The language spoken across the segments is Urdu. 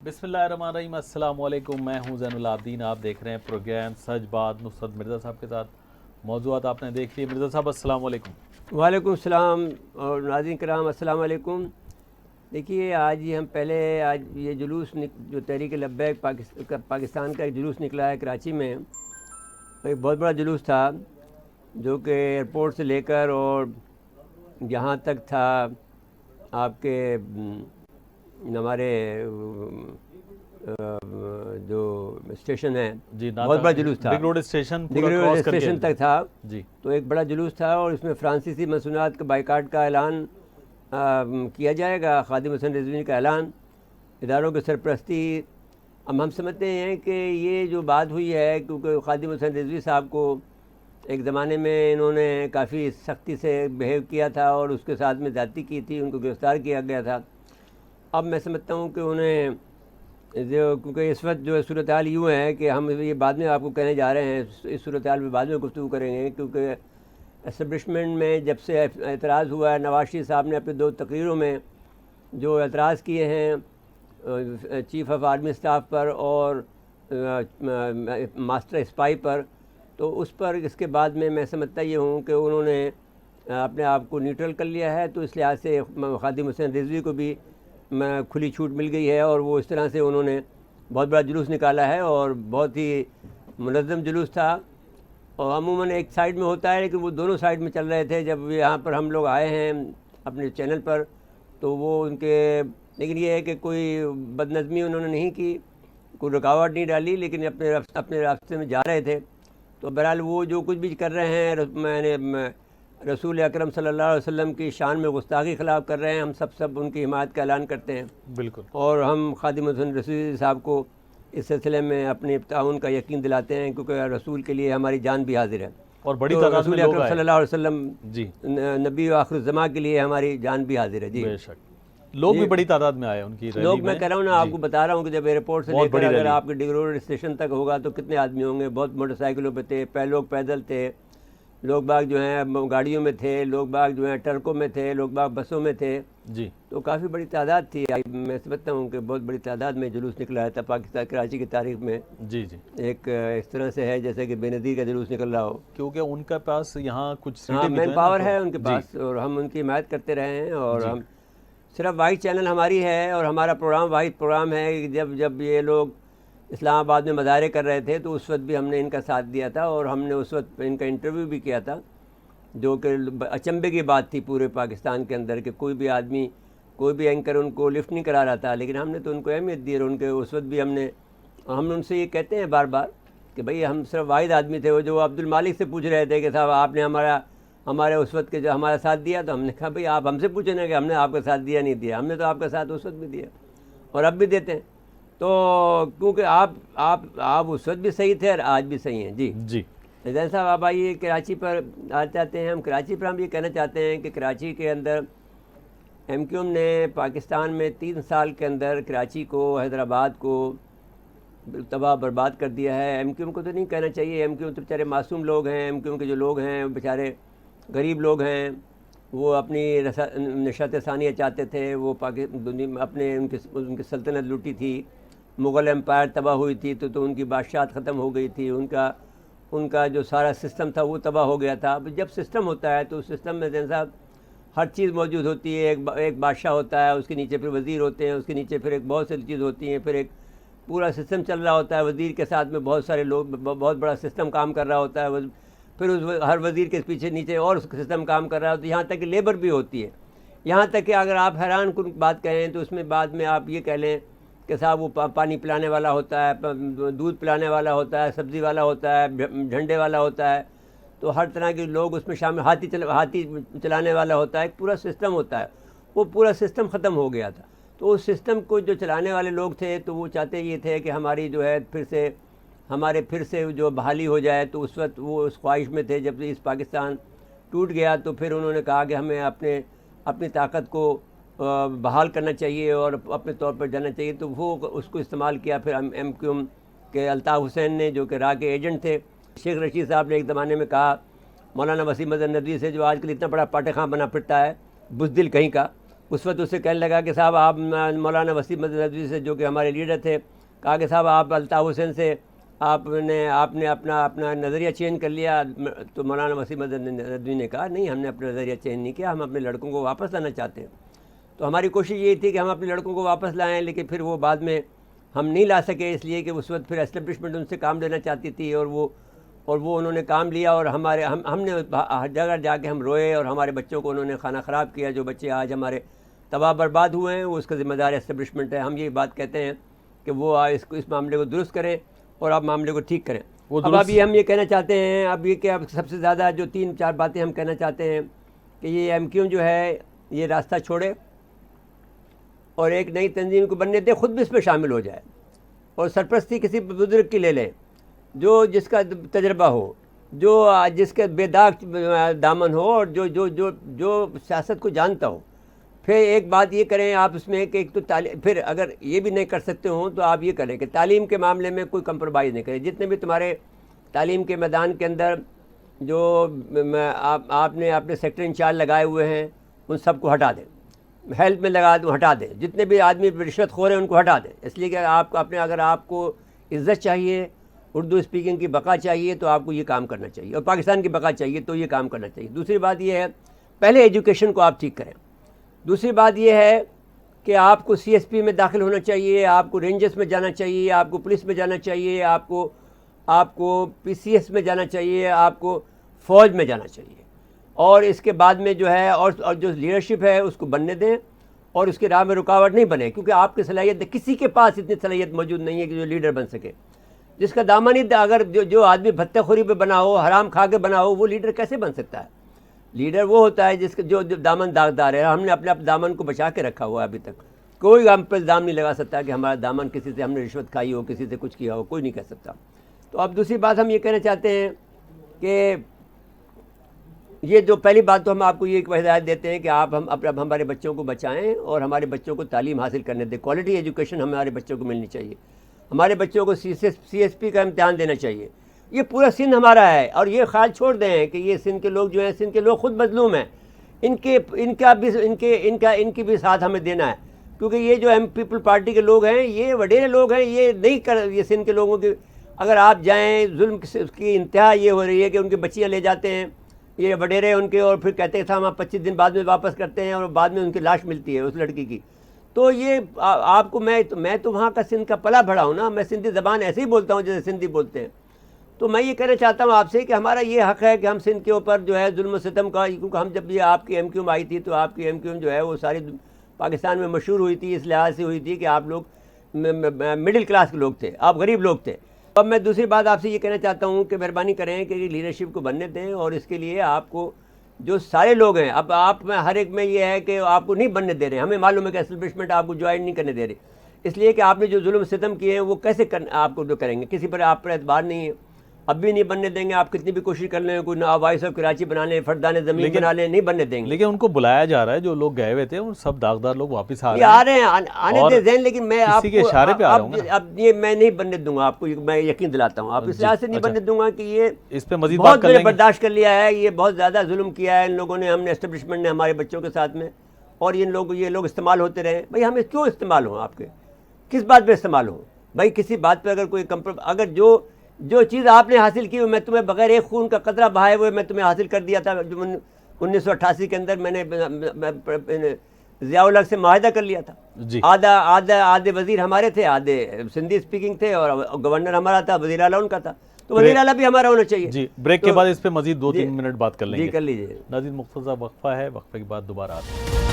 بسم اللہ الرحمن الرحیم۔ السلام علیکم، میں ہوں زین العابدین۔ آپ دیکھ رہے ہیں پروگرام سچ بات نصرت مرزا صاحب کے ساتھ۔ موضوعات آپ نے دیکھ لیے۔ مرزا صاحب السلام علیکم۔ وعلیکم السلام اور ناظرین کرام السلام علیکم۔ دیکھیے آج یہ جلوس جو تحریک لبیک پاکستان کا ایک جلوس نکلا ہے کراچی میں، ایک بہت بڑا جلوس تھا جو کہ ایئرپورٹ سے لے کر اور یہاں تک تھا آپ کے ہمارے جو اسٹیشن ہے، بہت بڑا جلوس تھا، بگ روڈ اسٹیشن اسٹیشن تک تھا جی۔ تو ایک بڑا جلوس تھا اور اس میں فرانسیسی مصنوعات کے بائیکاٹ کا اعلان کیا جائے گا، خادم حسین رضوی کا اعلان، اداروں کی سرپرستی۔ ہم سمجھتے ہیں کہ یہ جو بات ہوئی ہے، کیونکہ خادم حسین رضوی صاحب کو ایک زمانے میں انہوں نے کافی سختی سے بیہیو کیا تھا اور اس کے ساتھ میں زیادتی کی تھی، ان کو گرفتار کیا گیا تھا۔ اب میں سمجھتا ہوں کہ انہیں کیونکہ اس وقت جو صورتحال یوں ہے کہ ہم یہ بعد میں آپ کو کہنے جا رہے ہیں، اس صورتحال میں بعد میں گفتگو کریں گے، کیونکہ اسٹیبلشمنٹ میں جب سے اعتراض ہوا ہے، نواز شریف صاحب نے اپنے 2 تقریروں میں جو اعتراض کیے ہیں چیف آف آرمی اسٹاف پر اور ماسٹر اسپائی پر، تو اس پر اس کے بعد میں سمجھتا یہ ہوں کہ انہوں نے اپنے آپ کو نیوٹرل کر لیا ہے، تو اس لحاظ سے خادم حسین رضوی کو بھی کھلی چھوٹ مل گئی ہے اور وہ اس طرح سے انہوں نے بہت بڑا جلوس نکالا ہے اور بہت ہی منظم جلوس تھا۔ اور عموماً ایک سائیڈ میں ہوتا ہے لیکن وہ دونوں سائیڈ میں چل رہے تھے۔ جب یہاں پر ہم لوگ آئے ہیں اپنے چینل پر تو وہ ان کے، لیکن یہ ہے کہ کوئی بد نظمی انہوں نے نہیں کی، کوئی رکاوٹ نہیں ڈالی، لیکن اپنے راستے میں جا رہے تھے۔ تو بہرحال وہ جو کچھ بھی کر رہے ہیں، میں نے رسول اکرم صلی اللہ علیہ وسلم کی شان میں گستاخی خلاف کر رہے ہیں، ہم سب ان کی حمایت کا اعلان کرتے ہیں بالکل، اور ہم خادم حسین رضوی صاحب کو اس سلسلے میں اپنے تعاون کا یقین دلاتے ہیں، کیونکہ رسول کے لیے ہماری جان بھی حاضر ہے اور بڑی تعداد میں رسول لوگ اکرم آئے صلی اللہ علیہ وسلم جی، نبی و آخر الزماں کے لیے ہماری جان بھی حاضر ہے۔ جی بے شک لوگ بھی بڑی تعداد میں آئے ان کی ریلی لوگ، میں کہہ رہا ہوں نا، آپ کو بتا رہا ہوں کہ جب ایئرپورٹ سے لے کر اگر آپ کے ڈگ روڈ اسٹیشن تک ہوگا تو کتنے آدمی ہوں گے، بہت موٹر سائیکلوں پہ تھے، لوگ پیدل تھے، لوگ باغ جو ہیں گاڑیوں میں تھے، لوگ باغ جو ہیں ٹرکوں میں تھے، لوگ باغ بسوں میں تھے جی، تو کافی بڑی تعداد تھی۔ میں سمجھتا ہوں کہ بہت بڑی تعداد میں جلوس نکلا تھا پاکستان کراچی کی تاریخ میں۔ جی جی، ایک اس طرح سے ہے جیسے کہ بے نظیر کا جلوس نکل رہا ہو، کیونکہ ان کے پاس یہاں کچھ ہاں مین پاور ہے ان کے پاس اور ہم ان کی حمایت کرتے رہے ہیں اور ہم صرف واحد چینل ہماری ہے اور ہمارا پروگرام واحد پروگرام ہے۔ جب یہ لوگ اسلام آباد میں مظاہرے کر رہے تھے تو اس وقت بھی ہم نے ان کا ساتھ دیا تھا اور ہم نے اس وقت ان کا انٹرویو بھی کیا تھا، جو کہ اچنبے کی بات تھی پورے پاکستان کے اندر کہ کوئی بھی آدمی، کوئی بھی اینکر ان کو لفٹ نہیں کرا رہا تھا، لیکن ہم نے تو ان کو اہمیت دی اور ان کے اس وقت بھی ہم ان سے یہ کہتے ہیں بار بار کہ بھئی ہم صرف واحد آدمی تھے۔ وہ جو عبد المالک سے پوچھ رہے تھے کہ صاحب آپ نے ہمارے اس وقت کے جو ہمارا ساتھ دیا، تو ہم نے کہا بھئی آپ ہم سے پوچھیں نا کہ ہم نے آپ کا ساتھ دیا نہیں دیا، ہم نے تو آپ کا ساتھ اس وقت بھی دیا اور اب بھی دیتے ہیں، تو کیونکہ آپ اس وقت بھی صحیح تھے اور آج بھی صحیح ہیں۔ جی جی، زین صاحب آپ آئیے کراچی پر آنا چاہتے ہیں۔ ہم کراچی پر ہم یہ کہنا چاہتے ہیں کہ کراچی کے اندر ایم کیو ایم نے پاکستان میں 3 سال کے اندر کراچی کو، حیدرآباد کو تباہ برباد کر دیا ہے۔ ایم کیو ایم کو تو نہیں کہنا چاہیے، ایم کیو ایم تو بیچارے معصوم لوگ ہیں، ایم کیو ایم کے جو لوگ ہیں وہ بیچارے غریب لوگ ہیں، وہ اپنی نشاط ثانیہ چاہتے تھے، وہ اپنے ان کی سلطنت لوٹی تھی، مغل امپائر تباہ ہوئی تھی تو ان کی بادشاہت ختم ہو گئی تھی، ان کا جو سارا سسٹم تھا وہ تباہ ہو گیا تھا۔ اب جب سسٹم ہوتا ہے تو اس سسٹم میں زین صاحب ہر چیز موجود ہوتی ہے، ایک بادشاہ ہوتا ہے، اس کے نیچے پھر وزیر ہوتے ہیں، اس کے نیچے پھر ایک بہت سی چیز ہوتی ہیں، پھر ایک پورا سسٹم چل رہا ہوتا ہے، وزیر کے ساتھ میں بہت سارے لوگ، بہت بڑا سسٹم کام کر رہا ہوتا ہے، پھر ہر وزیر کے پیچھے نیچے اور اس سسٹم کام کر رہا ہوتا ہے، یہاں تک کہ لیبر بھی ہوتی ہے، یہاں تک کہ اگر آپ حیران کن بات کہیں تو اس میں بعد میں آپ یہ کہہ لیں کہ صاحب وہ پانی پلانے والا ہوتا ہے، دودھ پلانے والا ہوتا ہے، سبزی والا ہوتا ہے، جھنڈے والا ہوتا ہے، تو ہر طرح کے لوگ اس میں شامل، ہاتھی چلانے والا ہوتا ہے، ایک پورا سسٹم ہوتا ہے، وہ پورا سسٹم ختم ہو گیا تھا۔ تو اس سسٹم کو جو چلانے والے لوگ تھے تو وہ چاہتے یہ تھے کہ ہماری جو ہے پھر سے جو بحالی ہو جائے، تو اس وقت وہ اس خواہش میں تھے۔ جب اس پاکستان ٹوٹ گیا تو پھر انہوں نے کہا کہ ہمیں اپنی طاقت کو بحال کرنا چاہیے اور اپنے طور پر جانا چاہیے، تو وہ اس کو استعمال کیا پھر ایم کیو ایم کے الطاف حسین نے، جو کہ راہ کے ایجنٹ تھے۔ شیخ رشید صاحب نے ایک زمانے میں کہا مولانا وسیم احمد ندوی سے، جو آج کل اتنا بڑا پاٹے خاں بنا پھرتا ہے، بزدل کہیں کا، اس وقت اسے کہنے لگا کہ صاحب آپ مولانا وسیم احمد ندوی سے، جو کہ ہمارے لیڈر تھے، کہا کہ صاحب آپ الطاف حسین سے آپ نے اپنا نظریہ چینج کر لیا. تو مولانا وسیم احمد ندوی نے کہا نہیں، ہم نے اپنا نظریہ چینج نہیں کیا، ہم اپنے لڑکوں کو واپس لانا چاہتے ہیں. تو ہماری کوشش یہ تھی کہ ہم اپنے لڑکوں کو واپس لائیں، لیکن پھر وہ بعد میں ہم نہیں لا سکے، اس لیے کہ اس وقت پھر اسٹیبلشمنٹ ان سے کام لینا چاہتی تھی، اور وہ انہوں نے کام لیا، اور ہم نے ہر جگہ جا کے ہم روئے، اور ہمارے بچوں کو انہوں نے کھانا خراب کیا. جو بچے آج ہمارے تباہ برباد ہوئے ہیں، وہ اس کا ذمہ دار اسٹیبلشمنٹ ہے. ہم یہ بات کہتے ہیں کہ وہ اس معاملے کو درست کریں اور آپ معاملے کو ٹھیک کریں. اب ہم یہ کہنا چاہتے ہیں، اب یہ کہ اب سب سے زیادہ جو 3-4 باتیں ہم کہنا چاہتے ہیں کہ یہ MQ جو ہے یہ راستہ چھوڑے اور ایک نئی تنظیم کو بننے دے، خود بھی اس میں شامل ہو جائے، اور سرپرستی کسی بزرگ کی لے لیں جس کا تجربہ ہو، جس کے بے داغ دامن ہو، اور جو سیاست کو جانتا ہو. پھر ایک بات یہ کریں آپ اس میں کہ ایک تو پھر اگر یہ بھی نہیں کر سکتے ہوں تو آپ یہ کریں کہ تعلیم کے معاملے میں کوئی کمپرومائز نہیں کریں. جتنے بھی تمہارے تعلیم کے میدان کے اندر جو آپ نے اپنے سیکٹر انچارج لگائے ہوئے ہیں ان سب کو ہٹا دیں. ہیلتھ میں لگا دوں، ہٹا دیں. جتنے بھی آدمی رشوت خور ہیں ان کو ہٹا دیں، اس لیے کہ اگر آپ کو عزت چاہیے، اردو اسپیکنگ کی بقا چاہیے، تو آپ کو یہ کام کرنا چاہیے، اور پاکستان کی بقا چاہیے تو یہ کام کرنا چاہیے. دوسری بات یہ ہے، پہلے ایجوکیشن کو آپ ٹھیک کریں. دوسری بات یہ ہے کہ آپ کو CSP میں داخل ہونا چاہیے، آپ کو رینجرز میں جانا چاہیے، آپ کو پولیس میں جانا چاہیے، آپ کو PCS میں جانا چاہیے، آپ کو فوج میں جانا چاہیے. اور اس کے بعد میں جو ہے اور جو لیڈرشپ ہے اس کو بننے دیں، اور اس کے راہ میں رکاوٹ نہیں بنے، کیونکہ آپ کی صلاحیت، کسی کے پاس اتنی صلاحیت موجود نہیں ہے کہ جو لیڈر بن سکے. جس کا دامن ہی اگر جو آدمی بھتے خوری پہ بنا ہو، حرام کھا کے بنا ہو، وہ لیڈر کیسے بن سکتا ہے؟ لیڈر وہ ہوتا ہے جس کا جو دامن داغدار ہے. ہم نے اپنے دامن کو بچا کے رکھا ہوا ہے، ابھی تک کوئی ہم پہ الزام نہیں لگا سکتا کہ ہمارا دامن کسی سے ہم نے رشوت کھائی ہو، کسی سے کچھ کیا ہو، کوئی نہیں کہہ سکتا. تو اب دوسری بات ہم یہ کہنا چاہتے ہیں کہ یہ جو پہلی بات تو ہم آپ کو یہ ہدایت دیتے ہیں کہ آپ ہمارے بچوں کو بچائیں اور ہمارے بچوں کو تعلیم حاصل کرنے دیں. کوالٹی ایجوکیشن ہمارے بچوں کو ملنی چاہیے. ہمارے بچوں کو CSP کا امتحان دینا چاہیے. یہ پورا سندھ ہمارا ہے، اور یہ خیال چھوڑ دیں کہ یہ سندھ کے لوگ جو ہیں، سندھ کے لوگ خود مظلوم ہیں. ان کی بھی ساتھ ہمیں دینا ہے، کیونکہ یہ جو پیپل پارٹی کے لوگ ہیں یہ وڈیرے لوگ ہیں. یہ سندھ کے لوگوں کی اگر آپ جائیں، ظلم کی انتہا یہ ہو رہی ہے کہ ان کی بچیاں لے جاتے ہیں یہ وڈیرے ان کے، اور پھر کہتے ہیں ہم 25 دن بعد میں واپس کرتے ہیں، اور بعد میں ان کی لاش ملتی ہے اس لڑکی کی. تو یہ آپ کو میں تو وہاں کا سندھ کا پلا بڑھا ہوں نا، میں سندھی زبان ایسے ہی بولتا ہوں جیسے سندھی بولتے ہیں. تو میں یہ کہنا چاہتا ہوں آپ سے کہ ہمارا یہ حق ہے کہ ہم سندھ کے اوپر جو ہے ظلم و ستم کا، کیونکہ ہم جب یہ آپ کی MQ آئی تھی تو آپ کی MQ جو ہے وہ ساری پاکستان میں مشہور ہوئی تھی، اس لحاظ سے ہوئی تھی کہ آپ لوگ مڈل کلاس کے لوگ تھے، آپ غریب لوگ تھے. اب میں دوسری بات آپ سے یہ کہنا چاہتا ہوں کہ مہربانی کریں کہ لیڈرشپ کو بننے دیں، اور اس کے لیے آپ کو جو سارے لوگ ہیں، اب آپ میں ہر ایک میں یہ ہے کہ آپ کو نہیں بننے دے رہے. ہمیں معلوم ہے کہ اسٹیبلشمنٹ آپ کو جوائن نہیں کرنے دے رہے، اس لیے کہ آپ نے جو ظلم ستم کیے ہیں وہ کیسے آپ کو جو کریں گے، کسی پر آپ پر اعتبار نہیں ہے. اب بھی نہیں بننے دیں گے، آپ کتنی بھی کوشش کر لیں، کوئی وائس آف کراچی بنا لیں، فردان زمین بنا لیں، نہیں بننے دیں گے. لیکن ان کو بلایا جا رہا ہے، جو لوگ گئے ہوئے تھے ان سب داغدار لوگ واپس آ رہے ہیں آنے دے ذہن. لیکن میں آپ کو اب یہ میں نہیں بننے دوں گا، آپ کو میں یقین دلاتا ہوں، آپ اس لحاظ سے نہیں بننے دوں گا کہ یہ اس پہ مزید بہت برداشت کر لیا ہے، یہ بہت زیادہ ظلم کیا ہے ان لوگوں نے، ہم نے اسٹیبلشمنٹ نے ہمارے بچوں کے ساتھ میں، اور یہ لوگ استعمال ہوتے رہے. بھائی ہمیں کیوں استعمال ہوں، آپ کے کس بات پہ استعمال ہوں؟ بھائی کسی بات پہ اگر کوئی اگر جو چیز آپ نے حاصل کی، میں تمہیں بغیر ایک خون کا قطرہ بہائے ہوئے میں تمہیں حاصل کر دیا تھا. 1988 کے اندر میں نے ضیاء الحق سے معاہدہ کر لیا تھا. آدھے وزیر ہمارے تھے، آدھے سندھی اسپیکنگ تھے، اور گورنر ہمارا تھا، وزیر اعلیٰ ان کا تھا. تو وزیر اعلیٰ بھی ہمارا ہونا چاہیے. جی بریک کے بعد اس پہ مزید 2-3 منٹ بات کر لیں گے. جی کر لیجیے. ناظرین مختصر وقفہ ہے، وقفے کے بعد دوبارہ آتے ہیں.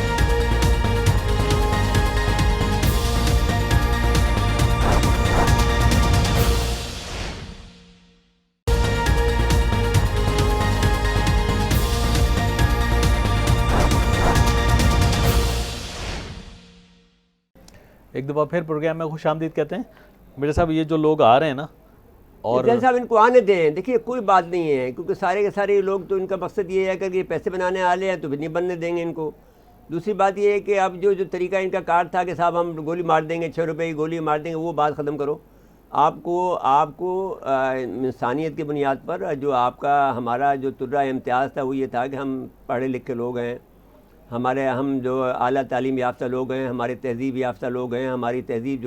ایک دفعہ پھر پروگرام میں خوش آمدید کہتے ہیں. میرے صاحب یہ جو لوگ آ رہے ہیں نا، اور صاحب ان کو آنے دیں. دیکھیے کوئی بات نہیں ہے، کیونکہ سارے کے سارے لوگ تو ان کا مقصد یہ ہے کہ یہ پیسے بنانے والے ہیں تو بھی نہیں بننے دیں گے ان کو. دوسری بات یہ ہے کہ اب جو طریقہ ان کا کار تھا کہ صاحب ہم گولی مار دیں گے، 6 روپے کی گولی مار دیں گے، وہ بات ختم کرو. آپ کو انسانیت کی بنیاد پر جو آپ کا ہمارا جو ترہ امتیاز تھا وہ یہ تھا کہ ہم پڑھے لکھے لوگ ہیں، ہم جو اعلیٰ تعلیم یافتہ لوگ ہیں، ہمارے تہذیب یافتہ لوگ ہیں، ہماری تہذیب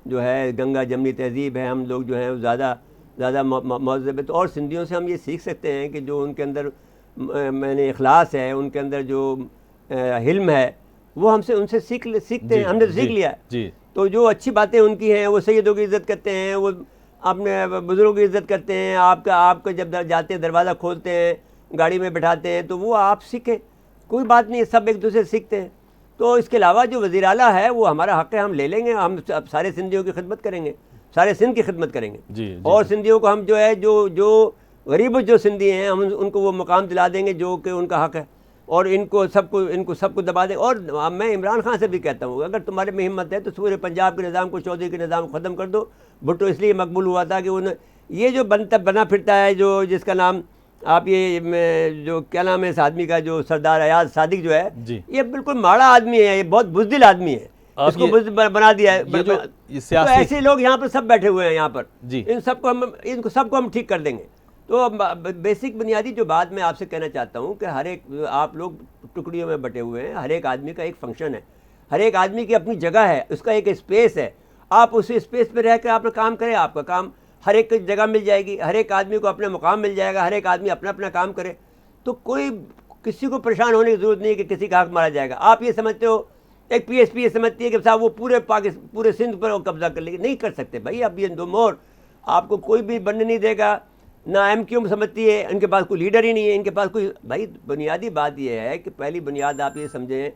جو ہے گنگا جمنی تہذیب ہے، ہم لوگ جو ہیں زیادہ مہذب ہے. تو اور سندھیوں سے ہم یہ سیکھ سکتے ہیں کہ جو ان کے اندر میں نے اخلاص ہے، ان کے اندر جو حلم ہے، وہ ان سے سیکھتے ہیں. ہم نے سیکھ لیا ہے. تو جو اچھی باتیں ان کی ہیں، وہ سیدوں کی عزت کرتے ہیں، وہ اپنے بزرگوں کی عزت کرتے ہیں. آپ کا جب جاتے ہیں دروازہ کھولتے ہیں، گاڑی میں بٹھاتے ہیں، تو وہ آپ سیکھیں، کوئی بات نہیں، سب ایک دوسرے سے سیکھتے ہیں. تو اس کے علاوہ جو وزیر اعلیٰ ہے وہ ہمارا حق ہے، ہم لے لیں گے. ہم سارے سندھیوں کی خدمت کریں گے، سارے سندھ کی خدمت کریں گے. اور سندھیوں کو ہم جو ہے جو غریب جو سندھی ہیں، ہم ان کو وہ مقام دلا دیں گے جو کہ ان کا حق ہے. اور ان کو سب کو دبا دیں. اور میں عمران خان سے بھی کہتا ہوں، اگر تمہارے میں ہمت ہے تو پورے پنجاب کے نظام کو، چودھری کے نظام کو ختم کر دو. بھٹو اس لیے مقبول ہوا تھا کہ یہ جو بنا پھرتا ہے، جس کا نام آپ یہ جو کیا نام ہے اس آدمی کا، جو سردار ایاز صادق جو ہے، یہ بالکل ماڑا آدمی ہے، یہ بہت بزدل آدمی ہے. اس کو بنا دیا ہے. تو ایسے لوگ یہاں پر سب بیٹھے ہوئے ہیں یہاں پر، ان سب کو ہم ٹھیک کر دیں گے. تو بیسک بنیادی جو بات میں آپ سے کہنا چاہتا ہوں کہ ہر ایک، آپ لوگ ٹکڑیوں میں بٹے ہوئے ہیں، ہر ایک آدمی کا ایک فنکشن ہے، ہر ایک آدمی کی اپنی جگہ ہے، اس کا ایک اسپیس ہے. آپ اسی اسپیس پہ رہ کر آپ کام کریں، آپ کا کام ہر ایک جگہ مل جائے گی، ہر ایک آدمی کو اپنا مقام مل جائے گا، ہر ایک آدمی اپنا کام کرے. تو کسی کو پریشان ہونے کی ضرورت نہیں ہے کہ کسی کا حق مارا جائے گا. آپ یہ سمجھتے ہو، ایک پی ایس پی یہ سمجھتی ہے کہ صاحب وہ پورے سندھ پر قبضہ کر لے گی. نہیں کر سکتے بھائی. اب یہ دو مور آپ کو کوئی بھی بننے نہیں دے گا. نہ ایم کیو سمجھتی ہے، ان کے پاس کوئی لیڈر ہی نہیں ہے، ان کے پاس کوئی. بھائی بنیادی بات یہ ہے کہ پہلی بنیاد آپ یہ سمجھیں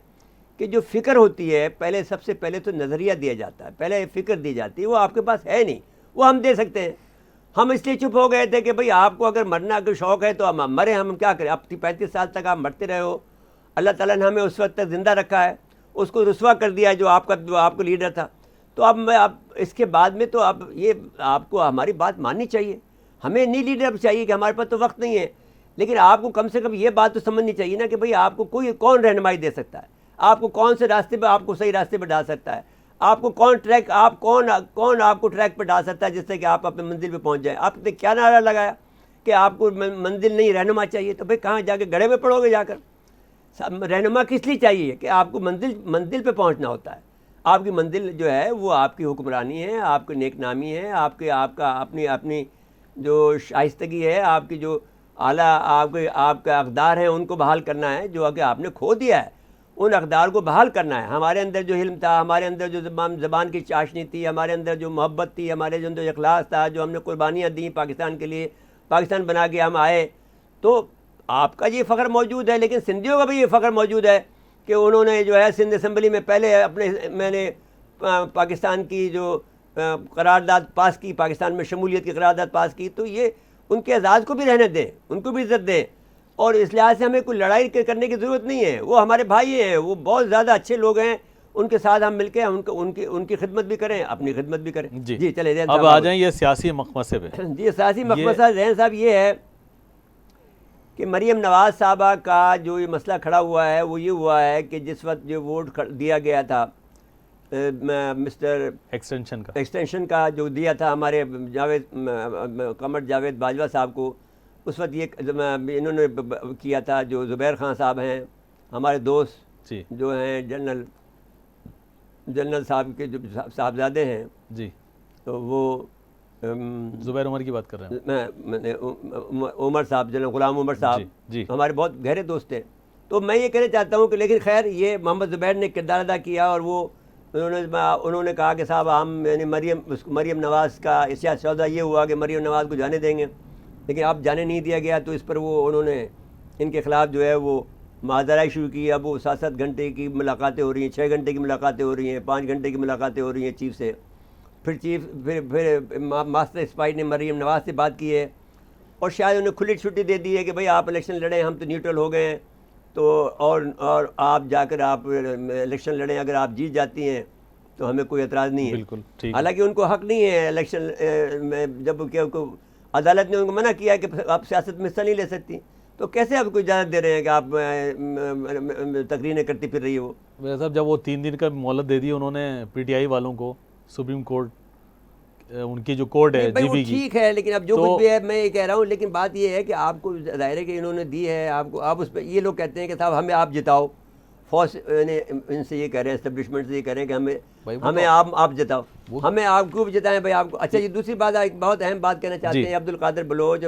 کہ جو فکر ہوتی ہے، سب سے پہلے تو نظریہ دیا جاتا ہے، پہلے فکر دی جاتی ہے. وہ آپ کے پاس ہے نہیں، وہ ہم دے سکتے ہیں. ہم اس لیے چپ ہو گئے تھے کہ بھئی آپ کو اگر مرنا کا شوق ہے تو ہم مریں. ہم کیا کریں؟ اب 35 سال تک آپ مرتے رہے ہو. اللہ تعالیٰ نے ہمیں اس وقت تک زندہ رکھا ہے، اس کو رسوا کر دیا جو آپ کو لیڈر تھا. تو اب اس کے بعد میں تو اب یہ آپ کو ہماری بات ماننی چاہیے. ہمیں نہیں لیڈر چاہیے کہ ہمارے پاس تو وقت نہیں ہے، لیکن آپ کو کم سے کم یہ بات تو سمجھنی چاہیے نا کہ بھئی آپ کو کون رہنمائی دے سکتا ہے، آپ کو کون سے راستے پہ، آپ کو صحیح راستے پہ ڈال سکتا ہے، آپ کو کون آپ کو ٹریک پہ ڈال سکتا ہے جس سے کہ آپ اپنے منزل پہ پہنچ جائیں. آپ نے کیا نعرہ لگایا کہ آپ کو منزل نہیں رہنما چاہیے؟ تو بھئی کہاں جا کے گڑھے میں پڑو گے جا کر؟ رہنما کس لیے چاہیے؟ کہ آپ کو منزل پہ پہنچنا ہوتا ہے. آپ کی منزل جو ہے وہ آپ کی حکمرانی ہے، آپ کی نیک نامی ہے، آپ کا اپنی جو شائستگی ہے، آپ کی جو اعلیٰ آپ کا اقدار ہیں ان کو بحال کرنا ہے، جو کہ آپ نے کھو دیا ہے. ان اقدار کو بحال کرنا ہے. ہمارے اندر جو علم تھا، ہمارے اندر جو زبان کی چاشنی تھی، ہمارے اندر جو محبت تھی، ہمارے جو اندر اخلاص تھا، جو ہم نے قربانیاں دیں پاکستان کے لیے، پاکستان بنا کے ہم آئے. تو آپ کا یہ فخر موجود ہے، لیکن سندھیوں کا بھی یہ فخر موجود ہے کہ انہوں نے جو ہے سندھ اسمبلی میں پہلے میں نے پاکستان کی جو قرارداد پاس کی، پاکستان میں شمولیت کی قرارداد پاس کی. تو یہ ان کے اعزاز کو بھی رہنے دیں، ان کو بھی عزت دیں. اور اس لحاظ سے ہمیں کوئی لڑائی کرنے کی ضرورت نہیں ہے. وہ ہمارے بھائی ہیں، وہ بہت زیادہ اچھے لوگ ہیں. ان کے ساتھ ہم مل کے ان کی خدمت بھی کریں، اپنی خدمت بھی کریں. جی چلے اب آ جائیں یہ سیاسی مخمصے پہ. جی سیاسی مخمصہ ذہن صاحب یہ ہے کہ مریم نواز صاحبہ کا جو یہ مسئلہ کھڑا ہوا ہے وہ یہ ہوا ہے کہ جس وقت جو ووٹ دیا گیا تھا مسٹر ایکسٹینشن کا جو دیا تھا ہمارے قمر جاوید باجوہ صاحب کو، اس وقت یہ انہوں نے کیا تھا. جو زبیر خان صاحب ہیں ہمارے دوست جو ہیں جنرل صاحب کے جو صاحبزادے ہیں، جی تو وہ زبیر عمر کی بات کر رہے ہیں، عمر صاحب، جنرل غلام عمر صاحب ہمارے بہت گہرے دوست ہیں. تو میں یہ کہنا چاہتا ہوں کہ لیکن خیر یہ محمد زبیر نے کردار ادا کیا، اور وہ انہوں نے کہا کہ صاحب ہم یعنی مریم نواز کا سیاسی سودا یہ ہوا کہ مریم نواز کو جانے دیں گے، لیکن اب جانے نہیں دیا گیا. تو اس پر انہوں نے ان کے خلاف جو ہے وہ معذرائی شروع کی. اب وہ 7 گھنٹے کی ملاقاتیں ہو رہی ہیں، 6 گھنٹے کی ملاقاتیں ہو رہی ہیں، 5 گھنٹے کی ملاقاتیں ہو رہی ہیں چیف سے. پھر ماسٹر اسپائی نے مریم نواز سے بات کی ہے، اور شاید انہیں کھلی چھٹی دے دی ہے کہ بھئی آپ الیکشن لڑیں، ہم تو نیوٹرل ہو گئے ہیں. تو اور آپ جا کر آپ الیکشن لڑیں، اگر آپ جیت جاتی ہیں تو ہمیں کوئی اعتراض نہیں ہے. بالکل ٹھیک. حالانکہ ان کو حق نہیں ہے الیکشن میں، جب کہ عدالت نے ان کو منع کیا ہے کہ آپ سیاست میں حصہ نہیں لے سکتی. تو کیسے آپ کو اجازت دے رہے ہیں کہ آپ تقریریں کرتی پھر رہی ہو؟ صاحب جب وہ 3 دن کا مہلت دے دی انہوں نے پی ٹی آئی والوں کو، سپریم کورٹ ان کی جو کورٹ ہے جی بی کی، ٹھیک ہے، لیکن اب جو کچھ بھی ہے میں یہ کہہ رہا ہوں، لیکن بات یہ ہے کہ آپ کو ظاہر ہے کہ انہوں نے دی ہے آپ کو، آپ اس پہ یہ لوگ کہتے ہیں کہ صاحب ہمیں آپ جتاؤ، فوج ان سے یہ کہہ رہے ہیں، اسٹیبلشمنٹ سے یہ کہہ رہے ہیں کہ بھائی ہمیں آپ جتاؤ، ہمیں آپ کو بھی جتائیں بھائی آپ کو۔ اچھا جی دوسری بات ایک بہت اہم بات کہنا چاہتے ہیں، عبد القادر بلوچ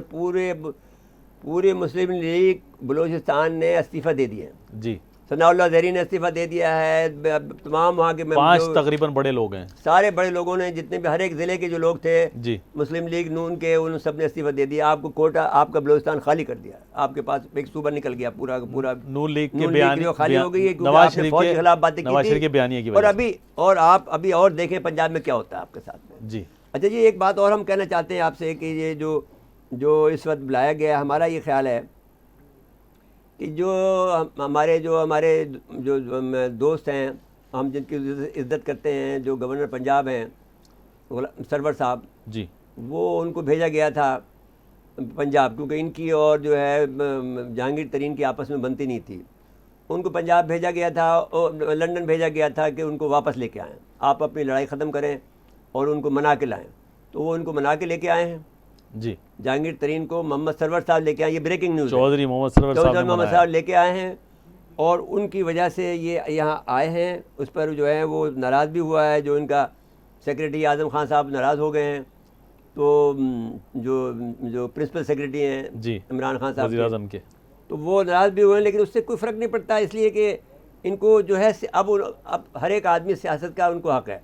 پورے مسلم لیگ بلوچستان نے استعفیٰ دے دیا ہے، جی ثناء اللہ زہری نے استعفیٰ دے دیا ہے، تمام وہاں کے 5 تقریباً بڑے لوگ ہیں، سارے بڑے لوگوں نے، جتنے بھی ہر ایک ضلع کے جو لوگ تھے جی مسلم لیگ نون کے، ان سب نے استعفیٰ دے دیا، آپ کو کوٹا، آپ کا بلوچستان خالی کر دیا، آپ کے پاس ایک صوبہ نکل گیا پورا پورا، نون لیگ کے نون بیان لیگ خالی ہو گئی ہے کیونکہ نواز آپ نے شریف فوج کے خلاف باتیں نواز کی شریف کے تھی، بیانیے کی اور وجہ سے۔ آپ ابھی اور دیکھیں پنجاب میں کیا ہوتا ہے آپ کے ساتھ میں۔ جی اچھا جی ایک بات اور ہم کہنا چاہتے ہیں آپ سے کہ یہ جو اس وقت بلایا گیا ہے، ہمارا یہ خیال ہے کہ جو ہمارے دوست ہیں، ہم جن کی عزت کرتے ہیں، جو گورنر پنجاب ہیں سرور صاحب، جی وہ ان کو بھیجا گیا تھا پنجاب، کیونکہ ان کی اور جو ہے جہانگیر ترین کی آپس میں بنتی نہیں تھی، ان کو پنجاب بھیجا گیا تھا، اور لندن بھیجا گیا تھا کہ ان کو واپس لے کے آئیں، آپ اپنی لڑائی ختم کریں اور ان کو منا کے لائیں، تو وہ ان کو منا کے لے کے آئے ہیں، جی جہانگیر ترین کو محمد سرور صاحب لے کے آئے، یہ بریکنگ نیوز ہے، چودھری محمد سرور صاحب چودھری نے محمد منایا۔ صاحب لے کے آئے ہیں، اور ان کی وجہ سے یہ یہاں آئے ہیں، اس پر جو ہے وہ ناراض بھی ہوا ہے، جو ان کا سیکریٹری اعظم خان صاحب ناراض ہو گئے ہیں، تو جو پرنسپل سیکریٹری ہیں جی عمران خان صاحب وزیر اعظم کے، تو وہ ناراض بھی ہوئے ہیں، لیکن اس سے کوئی فرق نہیں پڑتا، اس لیے کہ ان کو جو ہے اب ہر ایک آدمی سیاست کا ان کو حق ہے،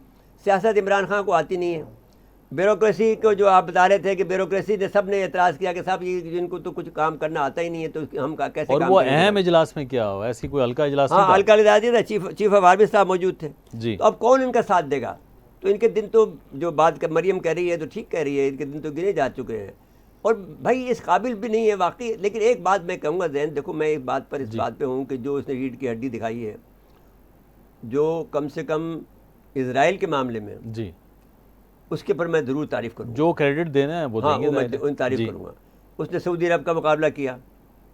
سیاست عمران خان کو آتی نہیں ہے، بیوروکریسی کو جو آپ بتا رہے تھے کہ بیوروکریسی نے سب نے اعتراض کیا کہ صاحب یہ جن کو تو کچھ کام کرنا آتا ہی نہیں ہے، تو ہم کیسے اور کام وہ کریں گے؟ اہم اجلاس میں کیا ہو، ایسی کوئی ہلکا اجلاس ہاں نہیں تھا؟ ہلکا لدادی تھا، چیف آف آرمی صاحب موجود تھے، جی تو اب کون ان کا ساتھ دے گا؟ تو ان کے دن تو جو بات مریم کہہ رہی ہے تو ٹھیک کہہ رہی ہے، ان کے دن تو گنے جا چکے ہیں، اور بھائی اس قابل بھی نہیں ہے واقعی۔ لیکن ایک بات میں کہوں گا ذہن، دیکھو میں ایک بات پر اس بات پہ ہوں کہ جو اس نے ریڑھ کی ہڈی دکھائی ہے، جو کم سے کم اسرائیل کے معاملے میں، جی اس کے پر میں ضرور تعریف کروں گا، جو کریڈٹ دینا ہے وہ ہاں دیں گے، وہ میں ظاہر ہے۔ ان تعریف جی کروں گا۔ اس نے سعودی عرب کا مقابلہ کیا،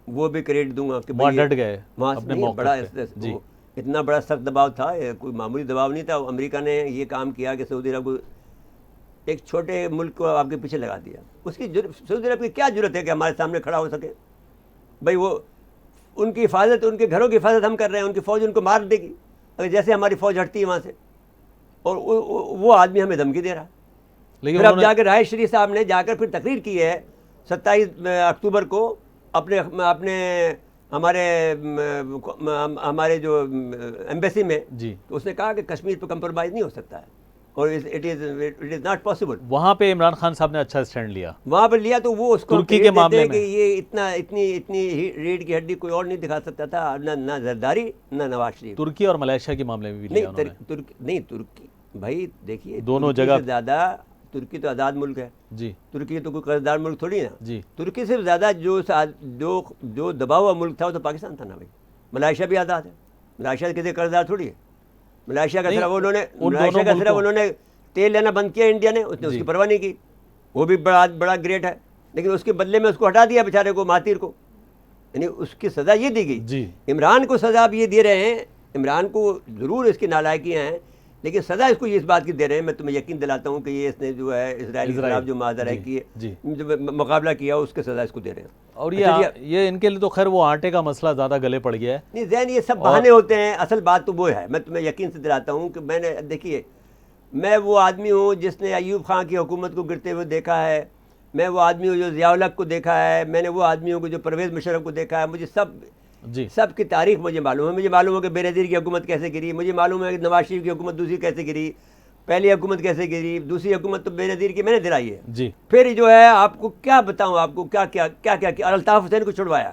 وہ بھی کریڈٹ دوں گا کہ وہاں بھئی ڈٹ گئے وہاں اپنے نہیں، موقف بڑا پہ۔ جی اتنا بڑا سخت دباؤ تھا، یہ کوئی معمولی دباؤ نہیں تھا، امریکہ نے یہ کام کیا کہ سعودی عرب کو، ایک چھوٹے ملک کو آپ کے پیچھے لگا دیا، اس کی سعودی عرب کی کیا ضرورت ہے کہ ہمارے سامنے کھڑا ہو سکے؟ بھائی وہ ان کی حفاظت، ان کے گھروں کی حفاظت ہم کر رہے ہیں، ان کی فوج ان کو مار دے گی اگر جیسے ہماری فوج ہٹتی ہے وہاں سے، اور وہ آدمی ہمیں دھمکی دے رہا ہے۔ لیکن پھر اب انہوں جا کے راہیل شریف صاحب نے جا کر پھر تقریر کی ہے 27 اکتوبر کو اپنے ہمارے جو ایمبیسی میں، جی تو اس نے کہا کہ کشمیر پہ کمپرومائز نہیں ہو سکتا ہے، اور اٹ از ناٹ پاسبل۔ وہاں پہ عمران خان صاحب نے اچھا اسٹینڈ لیا، وہاں پر لیا تو وہ اس کو ترکی کے کریڈٹ معاملے دیتے ہیں میں۔ کہ یہ اتنی ریڑھ کی ہڈی کوئی اور نہیں دکھا سکتا تھا، نہ زرداری نہ نواز شریف۔ ترکی اور ملیشیا کے معاملے میں بھی لیا انہوں نے۔ ترکی بھائی دیکھیے، دونوں ترکی جگہ سے زیادہ، ترکی تو آزاد ملک ہے، جی ترکی تو کوئی قرض دار ملک تھوڑی نا، جی ترکی سے زیادہ جو دبا ہوا ملک تھا وہ تو پاکستان تھا نا بھائی۔ ملائیشیا بھی آزاد ہے، ملائیشیا کسی قرض دار تھوڑی ہے، ملائیشیا کا نہیں، صرف ان دونوں ملکوں انہوں نے تیل لینا بند کیا انڈیا نے، اس نے اس کی پرواہ نہیں کی، وہ بھی بڑا گریٹ ہے، لیکن اس کے بدلے میں اس کو ہٹا دیا بیچارے کو، مہاتیر کو، یعنی اس کی سزا یہ دی گئی۔ جی عمران کو سزا اب یہ دے رہے ہیں، عمران کو ضرور اس کی نالائکیاں ہیں، لیکن سزا اس کو اس بات کی دے رہے ہیں، میں تمہیں یقین دلاتا ہوں کہ یہ اس نے جو ہے اسرائیل کے خلاف جو معاذرہ کی جی جو مقابلہ کیا اس کے سزا اس کو دے رہے ہیں۔ اور یہ ان کے لیے تو خیر وہ آٹے کا مسئلہ زیادہ گلے پڑ گیا ہے۔ نہیں ذہن یہ سب بہانے ہوتے ہیں، اصل بات تو وہ ہے، میں تمہیں یقین سے دلاتا ہوں کہ میں نے، دیکھیے میں وہ آدمی ہوں جس نے ایوب خان کی حکومت کو گرتے ہوئے دیکھا ہے، میں وہ آدمی ہوں جو ضیاء الحق کو دیکھا ہے، میں نے وہ آدمی ہوں جو پرویز مشرف کو دیکھا ہے، مجھے سب کی تاریخ مجھے معلوم ہے، مجھے معلوم ہے کہ بے نظیر کی حکومت کیسے گری، مجھے معلوم ہے کہ نواز شریف کی حکومت دوسری کیسے گری، پہلی حکومت کیسے گری، دوسری حکومت تو بے نظیر کی میں نے دلائی ہے۔ جی پھر جو ہے آپ کو کیا بتاؤں، آپ کو کیا کیا الطاف حسین کو چھڑوایا،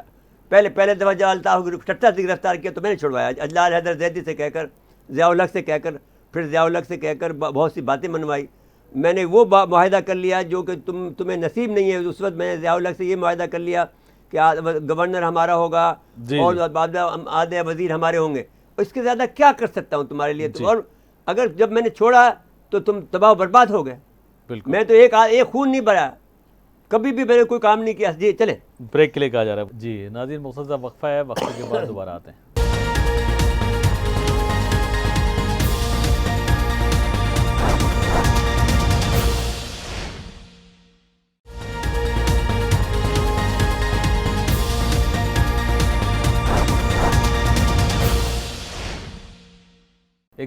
پہلے دفعہ جب الطاف ٹٹا سے گرفتار کیا تو میں نے چھڑوایا، اجلال حیدر زیدی سے کہہ کر، ضیاء الحق سے کہہ کر، پھر ضیاء الحق سے کہہ کر بہت سی باتیں منوائی، میں نے وہ معاہدہ کر لیا جو کہ تمہیں نصیب نہیں ہے، اس وقت میں نے ضیاء الحق سے یہ معاہدہ کر لیا کہ گورنر ہمارا ہوگا اور آدھے وزیر ہمارے ہوں گے، اس کے زیادہ کیا کر سکتا ہوں تمہارے لیے، اور اگر جب میں نے چھوڑا تو تم تباہ و برباد ہو گئے، بالکل۔ میں تو ایک خون نہیں بھرا، کبھی بھی میں نے کوئی کام نہیں کیا۔ جی چلیں بریک کے لیے کہا جا رہا ہے۔ جی ناظرین مختصر وقفہ ہے، وقفے کے بعد دوبارہ آتے ہیں۔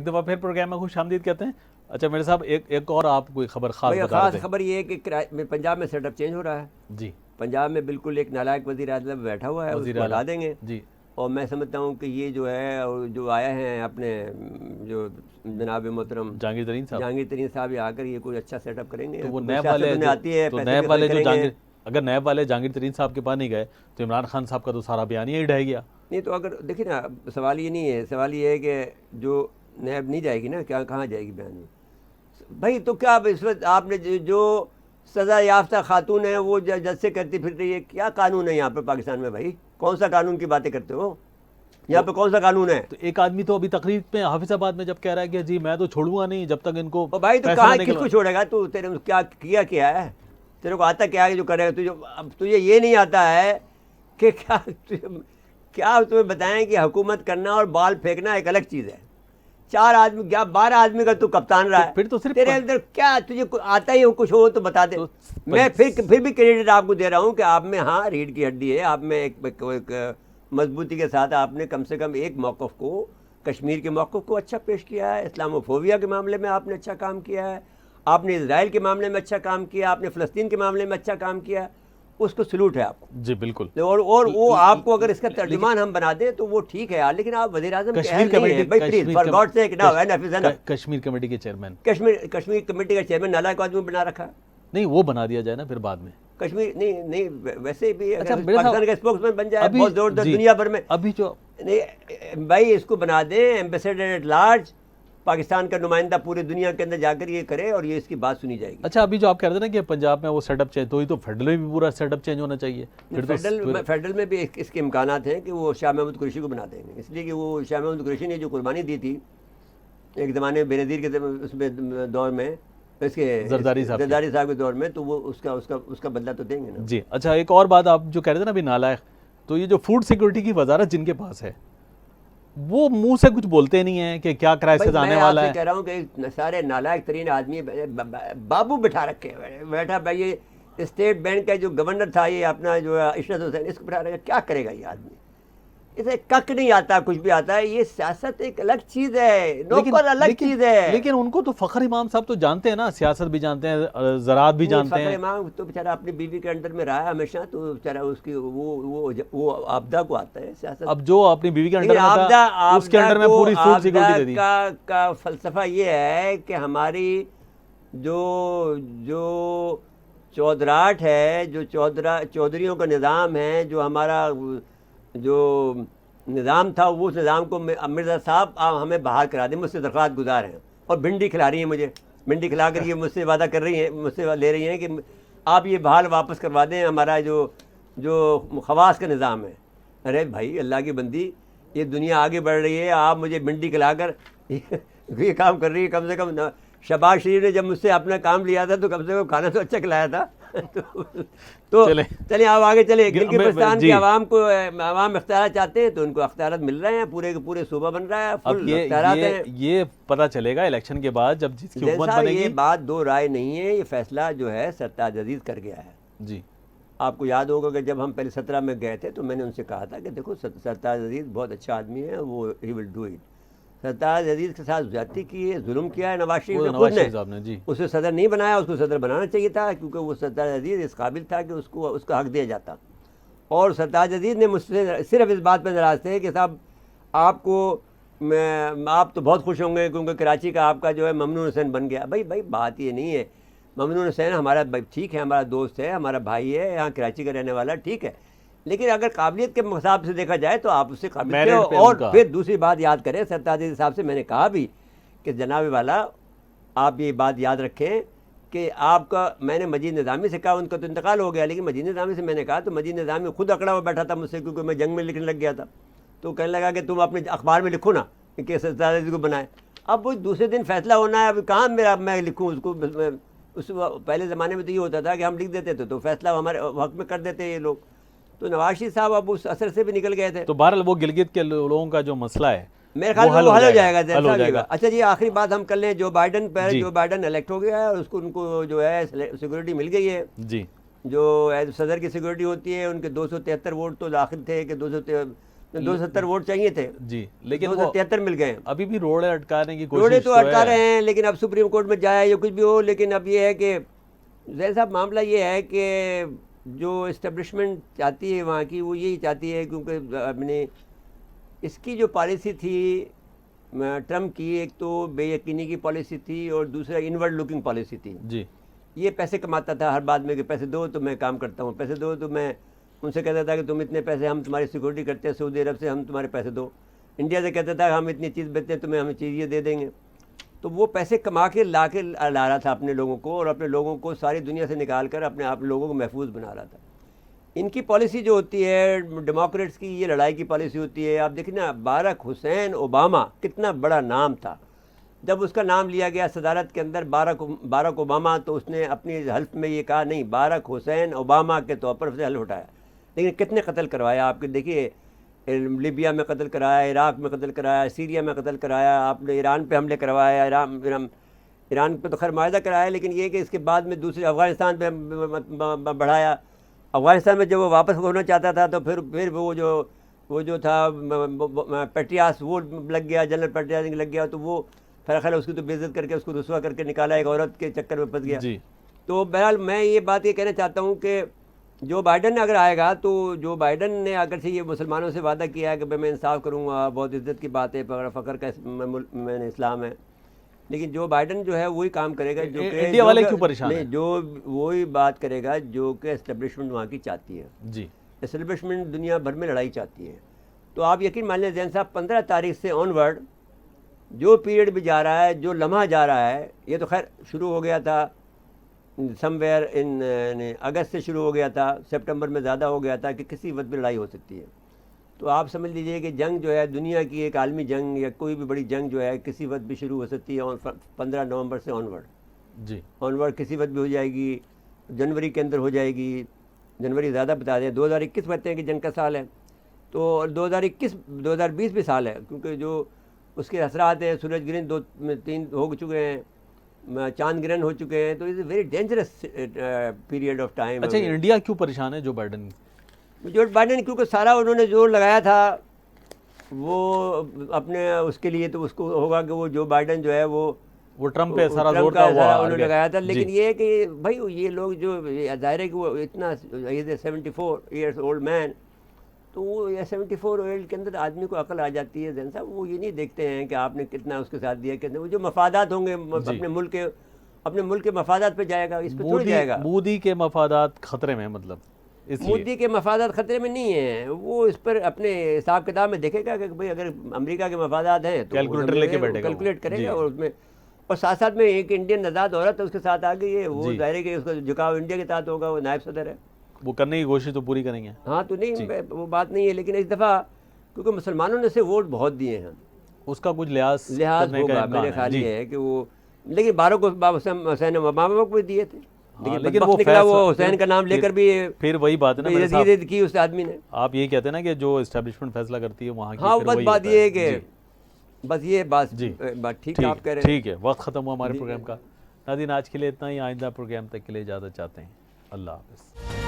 ایک دفعہ پھر پروگرام میں خوش آمدید کہتے ہیں. اچھا میرے صاحب ایک اور آپ کوئی خبر خاص بتا رہے خاص تھے. خبر یہ ہے کہ پنجاب میں سیٹ اپ چینج ہو رہا ہے. جی پنجاب میں بالکل ایک نالائق وزیر اعظم بیٹھا ہوا ہے, اس کو ہٹا دیں گے. جی اور میں سمجھتا ہوں کہ یہ جو ہے جو آئے ہیں اپنے جو جناب محترم جہانگیر ترین صاحب یہ آ کر یہ کوئی اچھا سیٹ اپ کریں گے. تو وہ نیب والے آتی ہے نیب والے جو اگر نیب والے جہانگیر ترین صاحب کے پاس نہیں گئے تو عمران خان صاحب کا تو سارا بیانیہ ہی ڈھہ گیا. نہیں تو اگر دیکھیں نا, سوال یہ نہیں ہے, سوال یہ ہے کہ جو نیب نہیں جائے گی نا, کیا کہاں جائے گی بیانیہ بھائی؟ تو کیا اس وقت آپ نے جو سزا یافتہ خاتون ہے وہ جج سے کرتی پھر رہی ہے, کیا قانون ہے یہاں پہ پاکستان میں بھائی؟ کون سا قانون کی باتیں کرتے ہو یہاں پہ؟ کون سا قانون ہے؟ تو ایک آدمی تو ابھی تقریر میں حافظ آباد میں جب کہہ رہا ہے کہ جی میں تو چھوڑوں گا نہیں جب تک ان کو بھائی. تو کہاں کس کو چھوڑے گا تو؟ تیرے کیا ہے؟ تیرے کو آتا کیا ہے جو کرے گا؟ تجھے یہ نہیں آتا ہے کہ کیا تمہیں بتائیں کہ حکومت کرنا اور بال پھینکنا ایک الگ چیز ہے. 4 آدمی کیا 12 آدمی کا تو کپتان رہا ہے, پھر تو صرف تیرے اندر کیا تجھے آتا ہی ہو کچھ ہو تو بتا دے. میں پھر بھی کریڈٹ آپ کو دے رہا ہوں کہ آپ میں ہاں ریڑھ کی ہڈی ہے, آپ میں ایک مضبوطی کے ساتھ آپ نے کم سے کم ایک موقف کو, کشمیر کے موقف کو اچھا پیش کیا ہے, اسلام فوبیا کے معاملے میں آپ نے اچھا کام کیا ہے, آپ نے اسرائیل کے معاملے میں اچھا کام کیا, آپ نے فلسطین کے معاملے میں اچھا کام کیا, اس کو سلوٹ ہے آپ کو. جی بالکل. اور وہ آپ کو اگر اس کا ترجمان ہم بنا دیں تو وہ ٹھیک ہے یار, لیکن آپ وزیر اعظم کشمیر کمیٹی کے چیئرمین, کشمیر کمیٹی کا چیئرمین نالائق آدمی بنا رکھا. نہیں وہ بنا دیا جائے نا پھر بعد میں. کشمیر نہیں ویسے بھی پاکستان کا اسپوکس مین بن جائے بہت زور دنیا بھر میں. ابھی جو نہیں بھائی اس کو بنا دیں ایمبیسڈر ایٹ لارج, پاکستان کا نمائندہ پورے دنیا کے اندر جا کر یہ کرے اور یہ اس کی بات سنی جائے گی. اچھا ابھی جو آپ کہہ رہے تھے نا کہ پنجاب میں وہ سیٹ اپ چینج تو فیڈرل میں بھی پورا سیٹ اپ چینج ہونا چاہیے. فیڈرل میں بھی اس کے امکانات ہیں کہ وہ شاہ محمود قریشی کو بنا دیں گے, اس لیے کہ وہ شاہ محمود قریشی نے جو قربانی دی تھی ایک زمانے میں بے نظیر کے اس میں دور میں, اس کے زرداری صاحب کے دور میں, تو وہ اس کا بدلہ تو دیں گے نا. جی اچھا ایک اور بات آپ جو کہہ رہے تھے نا ابھی نالائق, تو یہ جو فوڈ سیکورٹی کی وزارت جن کے پاس ہے وہ منہ سے کچھ بولتے نہیں ہیں کہ کیا کرائسس آنے والا ہے. میں کہہ رہا ہوں کہ سارے نالائق ترین آدمی بابو بٹھا رکھے بیٹھا بھائی, یہ اسٹیٹ بینک کا جو گورنر تھا یہ اپنا جو عشرت حسین, اس کو بٹھا رکھا, کیا کرے گا یہ آدمی؟ اسے کک نہیں آتا, کچھ بھی آتا ہے. یہ سیاست ایک الگ چیز ہے, نوکر الگ چیز ہے. لیکن ان کو تو فخر امام صاحب تو جانتے ہیں نا, سیاست بھی جانتے ہیں, زراعت بھی جانتے ہیں. فخر امام تو بیچارہ اپنی بیوی کے انڈر میں رہا ہے ہمیشہ, تو بیچارہ اس کی وہ آبدہ کو آتا ہے سیاست. اب جو اپنی بیوی کے انڈر میں تھا اس کے انڈر میں پوری فوڈ سیکورٹی دے دی. کا فلسفہ یہ ہے کہ ہماری جو چودراہٹ ہے, جو چودھریوں کا نظام ہے, جو ہمارا جو نظام تھا, وہ اس نظام کو مرزا صاحب آپ ہمیں بحال کرا دیں. مجھ سے درخواست گزار ہیں اور بھنڈی کھلا رہی ہیں مجھے, بھنڈی کھلا کر یہ مجھ سے وعدہ کر رہی ہیں, مجھ سے لے رہی ہیں کہ آپ یہ بحال واپس کروا دیں ہمارا جو خواص کا نظام ہے. ارے بھائی اللہ کی بندی, یہ دنیا آگے بڑھ رہی ہے, آپ مجھے بھنڈی کھلا کر یہ کام کر رہی ہے. کم سے کم شہباز شریف نے جب مجھ سے اپنا کام لیا تھا تو کم سے کم کھانا تو اچھا کھلایا تھا. تو چلیں آپ آگے چلیں. گلگت کی عوام اختیارات چاہتے ہیں تو ان کو اختیارات مل رہے ہیں, پورے کے پورے صوبہ بن رہا ہے, فل اختیارات ہیں. یہ پتہ چلے گا الیکشن کے بعد جب جس کی حکومت بنے گی. یہ بات دو رائے نہیں ہے, یہ فیصلہ جو ہے سرتاج عزیز کر گیا ہے. جی آپ کو یاد ہوگا کہ جب ہم پہلے 17 میں گئے تھے تو میں نے ان سے کہا تھا کہ دیکھو سرتاج عزیز بہت اچھا آدمی ہے, وہ ہی ول ڈو اٹ. سرتاج عزیز کے ساتھ زیادتی کی ہے, ظلم کیا ہے نواز شریف نے خود نے. اسے صدر نہیں بنایا, اس کو صدر بنانا چاہیے تھا, کیونکہ وہ سرتاج عزیز اس قابل تھا کہ اس کا حق دیا جاتا. اور سرتاج عزیز نے مجھ سے صرف اس بات پہ ناراض تھے کہ صاحب آپ تو بہت خوش ہوں گے کیونکہ کراچی کا آپ کا جو ہے ممنون حسین بن گیا. بھائی بات یہ نہیں ہے, ممنون حسین ہمارا ٹھیک ہے, ہمارا دوست ہے, ہمارا بھائی ہے, یہاں کراچی کا رہنے والا, ٹھیک ہے, لیکن اگر قابلیت کے حساب سے دیکھا جائے تو آپ اس سے قابل ہو. اور پھر دوسری بات یاد کریں, سرتاج عزیز صاحب سے میں نے کہا بھی کہ جناب والا آپ یہ بات یاد رکھیں کہ آپ کا, میں نے مجید نظامی سے کہا, ان کا تو انتقال ہو گیا, لیکن مجید نظامی سے میں نے کہا تو مجید نظامی خود اکڑا ہوا بیٹھا تھا مجھ سے, کیونکہ میں جنگ میں لکھنے لگ گیا تھا. تو کہنے لگا کہ تم اپنے اخبار میں لکھو نا کہ سرتاج عزیز کو بنائے. اب وہ دوسرے دن فیصلہ ہونا ہے, اب کہاں میں لکھوں اس کو. اس پہلے زمانے میں تو یہ ہوتا تھا کہ ہم لکھ دیتے تھے تو فیصلہ ہمارے حق میں کر دیتے یہ لوگ. تو نواز شریف صاحب اب اس اثر سے بھی نکل گئے تھے. تو بہرحال وہ گلگت کے لوگوں کا جو مسئلہ ہے میرے خیال میں وہ حل ہو جائے گا. اچھا جی آخری بات ہم کر لیں, جو بائیڈن الیکٹ ہو گیا ہے اور ان کو جو ہے سیکورٹی مل گئی ہے. جی جو صدر کی سیکورٹی ہوتی ہے, ان کے 273 ووٹ تو داخل تھے کہ 270 ووٹ چاہیے تھے، جی، لیکن 273 مل گئے. ابھی بھی روڑے اٹکانے کی روڑے کوشش تو اٹکا رہے ہیں، لیکن اب سپریم کورٹ میں جائے یا کچھ بھی ہو. لیکن اب یہ ہے کہ زین صاحب معاملہ یہ ہے کہ جو اسٹیبلشمنٹ چاہتی ہے وہاں کی، وہ یہی چاہتی ہے، کیونکہ اپنے اس کی جو پالیسی تھی ٹرمپ کی، ایک تو بے یقینی کی پالیسی تھی اور دوسرا انورڈ لوکنگ پالیسی تھی. جی، یہ پیسے کماتا تھا ہر بات میں کہ پیسے دو تو میں کام کرتا ہوں، پیسے دو تو میں ان سے کہتا تھا کہ تم اتنے پیسے ہم تمہاری سیکورٹی کرتے ہیں سعودی عرب سے، ہم تمہارے پیسے دو. انڈیا سے کہتا تھا ہم اتنی چیز بیچتے ہیں تمہیں، ہمیں چیز یہ دے دیں گے. تو وہ پیسے کما کے لا رہا تھا اپنے لوگوں کو، اور اپنے لوگوں کو ساری دنیا سے نکال کر اپنے آپ لوگوں کو محفوظ بنا رہا تھا. ان کی پالیسی جو ہوتی ہے ڈیموکریٹس کی، یہ لڑائی کی پالیسی ہوتی ہے. آپ دیکھیں نا، باراک حسین اوباما کتنا بڑا نام تھا. جب اس کا نام لیا گیا صدارت کے اندر باراک اوباما، تو اس نے اپنی حلف میں یہ کہا نہیں، باراک حسین اوباما کے طور پر اسے حلف اٹھایا. لیکن کتنے قتل کروایا آپ کے دیکھیے، لیبیا میں قتل کرایا، عراق میں قتل کرایا، سیریا میں قتل کرایا، آپ نے ایران پہ حملے کروایا. ایران پہ تو خیر معاہدہ کرایا، لیکن یہ کہ اس کے بعد میں دوسرے افغانستان پہ بڑھایا. افغانستان میں جب وہ واپس ہونا چاہتا تھا تو پھر وہ جو تھا پیٹریاس، وہ لگ گیا، جنرل پیٹریاس لگ گیا. تو وہ خیر اس کی تو بے عزت کر کے اس کو رسوا کر کے نکالا، ایک عورت کے چکر میں پھنس گیا. تو بہرحال میں یہ بات یہ کہنا چاہتا ہوں کہ جو بائیڈن اگر آئے گا، تو جو بائیڈن نے اگرچہ یہ مسلمانوں سے وعدہ کیا ہے کہ میں انصاف کروں گا، بہت عزت کی بات ہے، فخر کا میں نے اسلام ہے، لیکن جو بائیڈن جو ہے وہی کام کرے گا جو کہ انڈیا والے کیوں پریشان ہیں؟ جو وہی بات کرے گا جو کہ اسٹیبلشمنٹ وہاں کی چاہتی ہے. جی، اسٹیبلشمنٹ دنیا بھر میں لڑائی چاہتی ہے. تو آپ یقین مان لیں زین صاحب، 15 تاریخ سے آن ورڈ جو پیریڈ بھی جا رہا ہے، جو لمحہ جا رہا ہے، یہ تو خیر شروع ہو گیا تھا سم ویئر ان اگست سے شروع ہو گیا تھا، سپٹمبر میں زیادہ ہو گیا تھا کہ کسی وقت بھی لڑائی ہو سکتی ہے. تو آپ سمجھ لیجئے کہ جنگ جو ہے دنیا کی، ایک عالمی جنگ یا کوئی بھی بڑی جنگ جو ہے کسی وقت بھی شروع ہو سکتی ہے. 15 نومبر سے آن ورڈ، جی، آن ورڈ کسی وقت بھی ہو جائے گی. جنوری کے اندر ہو جائے گی، جنوری زیادہ بتا دیں. 2021 کہتے ہیں کہ جنگ کا سال ہے، تو 2020 بھی سال ہے، کیونکہ جو اس کے اثرات ہیں، سورج گرہن 2-3 ہو چکے ہیں، چاند گرہن ہو چکے ہیں. تو it's a very dangerous period of time. اچھا، انڈیا کیوں پریشان ہے جو بائیڈن؟ بائیڈن کیونکہ سارا انہوں نے زور لگایا تھا وہ اپنے اس کے لیے، تو اس کو ہوگا کہ وہ جو بائیڈن جو ہے وہ ٹرمپ پہ سارا زور تھا، وہ انہوں نے لگایا تھا. لیکن یہ ہے کہ بھائی یہ لوگ جو ظاہر ہے کہ وہ اتنا 74 ایئرس اولڈ مین، تو وہ 74 ایئر کے اندر آدمی کو عقل آ جاتی ہے زین صاحب. وہ یہ نہیں دیکھتے ہیں کہ آپ نے کتنا اس کے ساتھ دیا، کتنا وہ جو مفادات ہوں گے اپنے ملک کے مفادات پہ جائے گا، اس پہ تھوڑی جائے گا. مودی کے مفادات خطرے میں، مطلب مودی کے مفادات خطرے میں نہیں ہیں. وہ اس پر اپنے حساب کتاب میں دیکھے گا کہ بھئی اگر امریکہ کے مفادات ہیں تو کیلکولیٹر لے کے بیٹھے گا، کیلکولیٹ کرے گا. اور اس میں اور ساتھ میں ایک انڈین نژاد عورت اس کے ساتھ آ گئی ہے، وہ ظاہر ہے کہ اس کا جھکاؤ انڈیا کے ساتھ ہوگا. وہ نائب صدر ہے، وہ کرنے کی کوشش تو پوری کریں گے. ہاں تو نہیں وہ بات نہیں ہے. لیکن اس دفعہ کیونکہ مسلمانوں نے سے ووٹ بہت دیے ہیں، اس کا کچھ لحاظ ہوگا. میرے خیال یہ ہے کہ وہ، لیکن باروں کو حسین اوباما کو بھی دیے تھے، لیکن وہ حسین کا نام لے کر بھی پھر وہی بات ہے نا یزید کی اس آدمی نے. آپ یہ کہتے ہیں نا کہ جو اسٹیبلشمنٹ فیصلہ کرتی ہے وہاں کی، ہاں بس بات یہ ہے کہ بس یہ بات ٹھیک ہے. آپ کہہ رہے ہیں ٹھیک ہے، وقت ختم ہوا ہمارے پروگرام کا. ناظرین آج کے لیے اتنا ہی. آئندہ پروگرام تک کے لیے اجازت چاہتے ہیں. اللہ حافظ.